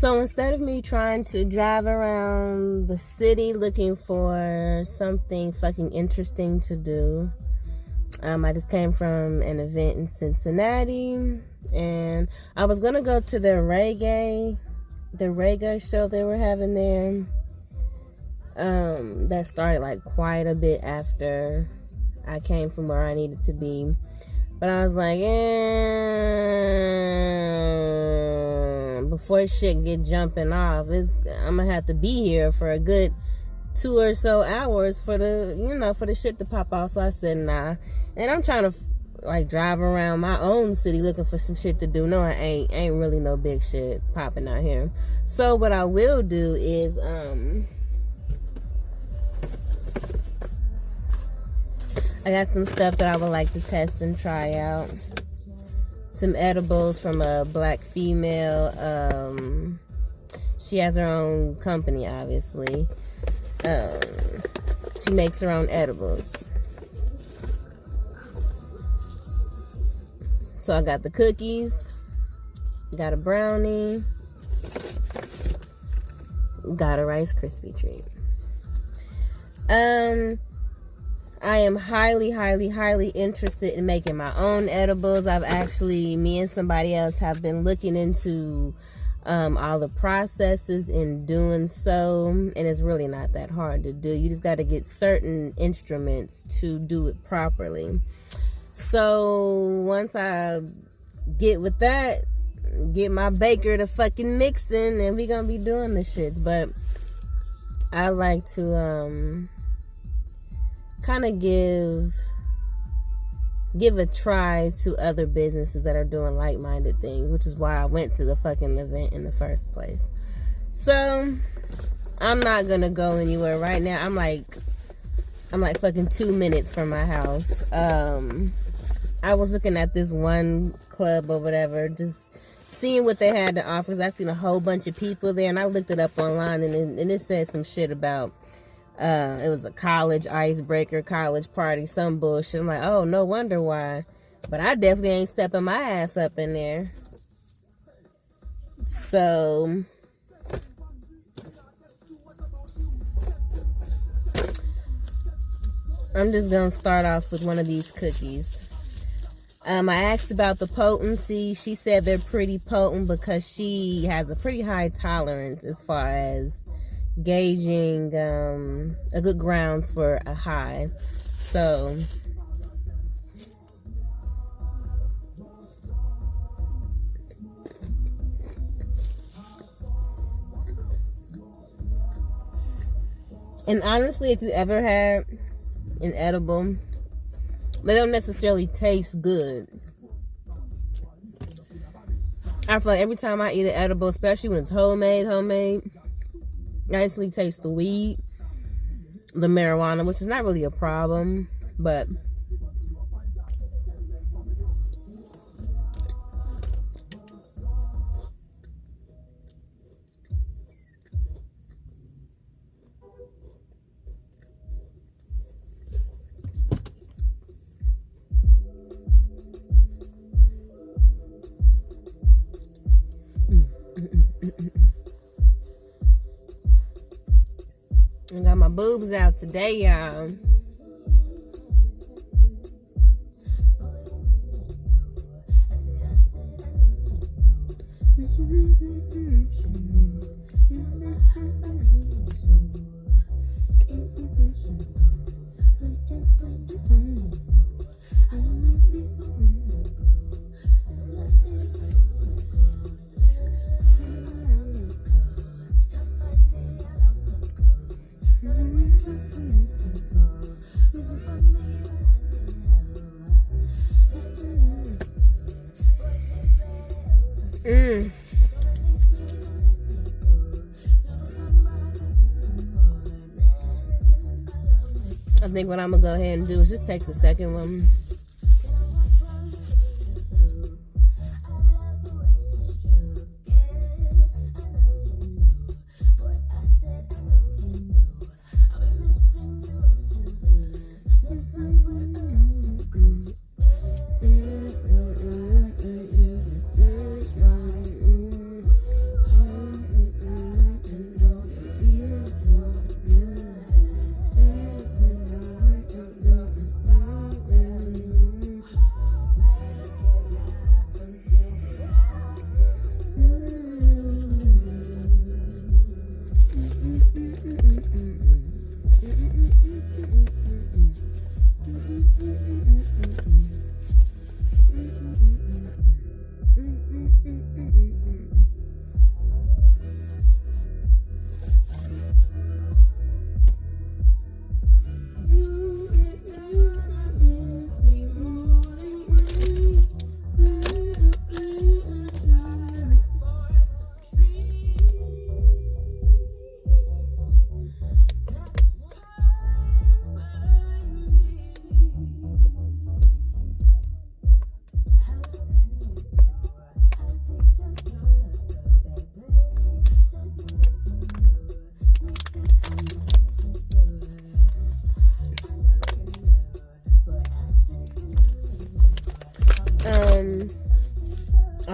So instead of me trying to drive around the city looking for something fucking interesting to do, I just came from an event in Cincinnati, and I was gonna go to the reggae show they were having there. That started like quite a bit after I came from where I needed to be. But I was like, before shit get jumping off, I'm gonna have to be here for a good 2 or so hours for the shit to pop off. So I said, nah. And I'm trying to like drive around my own city looking for some shit to do. No, I ain't really no big shit popping out here. So what I will do is I got some stuff that I would like to test and try out. Some edibles from a black female. She has her own company, obviously. She makes her own edibles. So I got the cookies, got a brownie, got a Rice Krispie treat. I am highly, highly, highly interested in making my own edibles. Me and somebody else have been looking into all the processes in doing so, and it's really not that hard to do. You just got to get certain instruments to do it properly. So once I get with that, get my baker to fucking mixing, and we gonna be doing the shits. But I like to kind of give a try to other businesses that are doing like-minded things, which is why I went to the fucking event in the first place. So I'm not gonna go anywhere right now. I'm like fucking 2 minutes from my house. I was looking at this one club or whatever, just seeing what they had to offer. I seen a whole bunch of people there, and I looked it up online, and it said some shit about it was a college icebreaker, college party, some bullshit. I'm like, oh, no wonder why. But I definitely ain't stepping my ass up in there. So I'm just gonna start off with one of these cookies. I asked about the potency. She said they're pretty potent because she has a pretty high tolerance as far as gauging a good grounds for a high. So and honestly, if you ever had an edible, they don't necessarily taste good. I feel like every time I eat an edible, especially when it's homemade, I instantly taste the weed, the marijuana, which is not really a problem, but I got my boobs out today, y'all. I think what I'm gonna go ahead and do is just take the second one.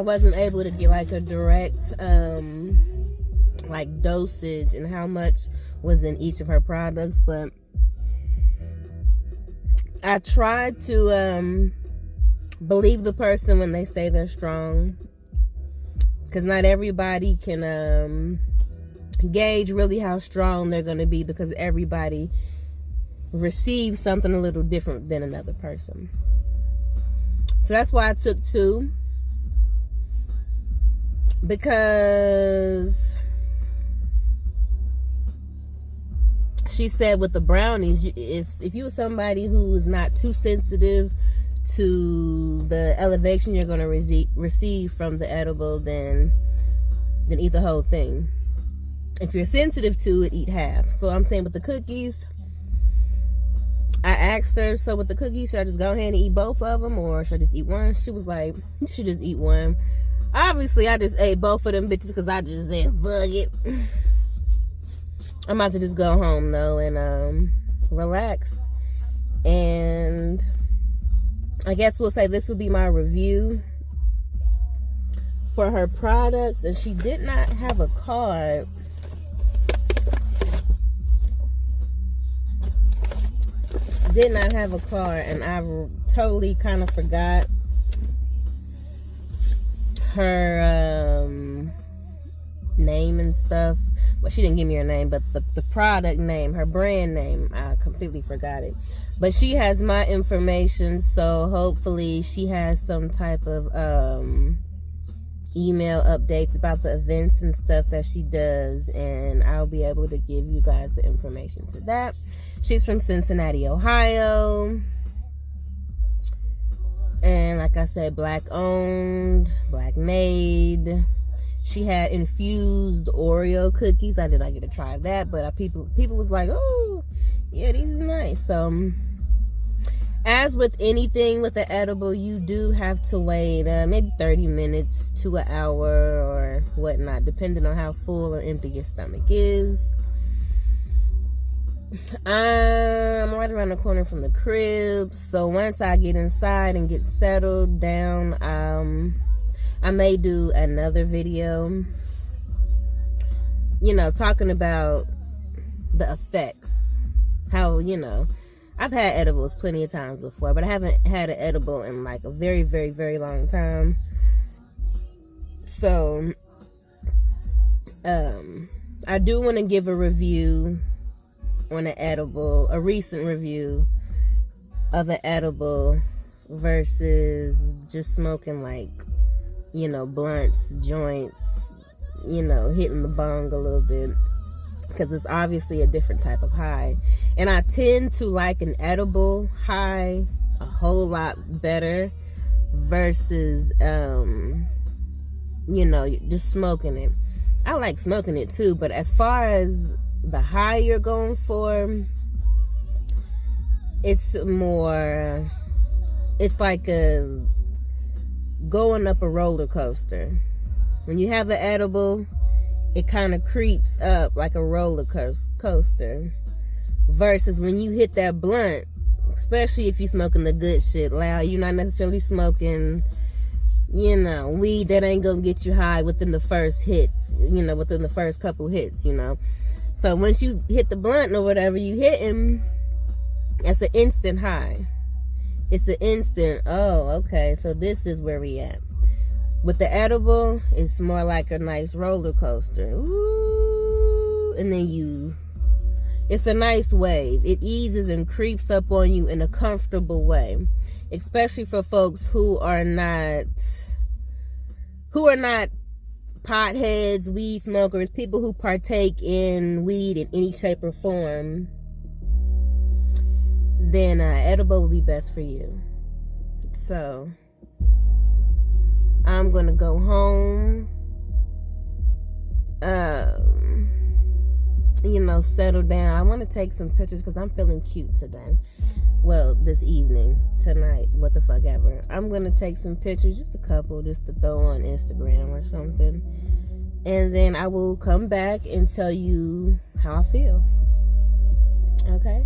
wasn't able to get like a direct like dosage and how much was in each of her products, but I tried to believe the person when they say they're strong, because not everybody can gauge really how strong they're going to be, because everybody receives something a little different than another person. So that's why I took 2, because she said with the brownies, if you were somebody who is not too sensitive to the elevation you're going to receive from the edible, then eat the whole thing. If you're sensitive to it, eat half. So I'm saying with the cookies, I asked her, so with the cookies, should I just go ahead and eat both of them, or should I just eat one? She was like, you should just eat one. Obviously, I just ate both of them bitches because I just said, fuck it. I'm about to just go home, though, and relax. And I guess we'll say this will be my review for her products. And she did not have a card. She did not have a card, and I totally kind of forgot her name and stuff. Well, she didn't give me her name, but the product name, her brand name, I completely forgot it. But she has my information, so hopefully she has some type of email updates about the events and stuff that she does, and I'll be able to give you guys the information to that. She's from Cincinnati, Ohio. And like I said, black owned, black made. She had infused Oreo cookies. I did not get to try that, but people was like, oh, yeah, these is nice. So, as with anything with the edible, you do have to wait maybe 30 minutes to an hour or whatnot, depending on how full or empty your stomach is. I'm right around the corner from the crib, so once I get inside and get settled down, I may do another video, talking about the effects. How, I've had edibles plenty of times before, but I haven't had an edible in like a very, very, very long time. So, I do want to give a review on an edible, a recent review of an edible versus just smoking like, blunts, joints, hitting the bong a little bit, because it's obviously a different type of high. And I tend to like an edible high a whole lot better versus, just smoking it. I like smoking it too, but as far as the high you're going for, it's more, it's like going up a roller coaster. When you have the edible, it kind of creeps up like a roller coaster, versus when you hit that blunt, especially if you're smoking the good shit loud, you're not necessarily smoking weed that ain't gonna get you high within the first hits, within the first couple hits, So once you hit the blunt or whatever you hitting, it's an instant high. It's an instant, oh, okay, so this is where we at. With the edible, it's more like a nice roller coaster. Ooh, and then it's a nice wave. It eases and creeps up on you in a comfortable way. Especially for folks who are not potheads, weed smokers, people who partake in weed in any shape or form, then edible will be best for you. So I'm gonna go home, settle down. I want to take some pictures because I'm feeling cute today. Well, this evening, tonight, what the fuck ever. I'm gonna take some pictures, just a couple, just to throw on Instagram or something. And then I will come back and tell you how I feel. Okay?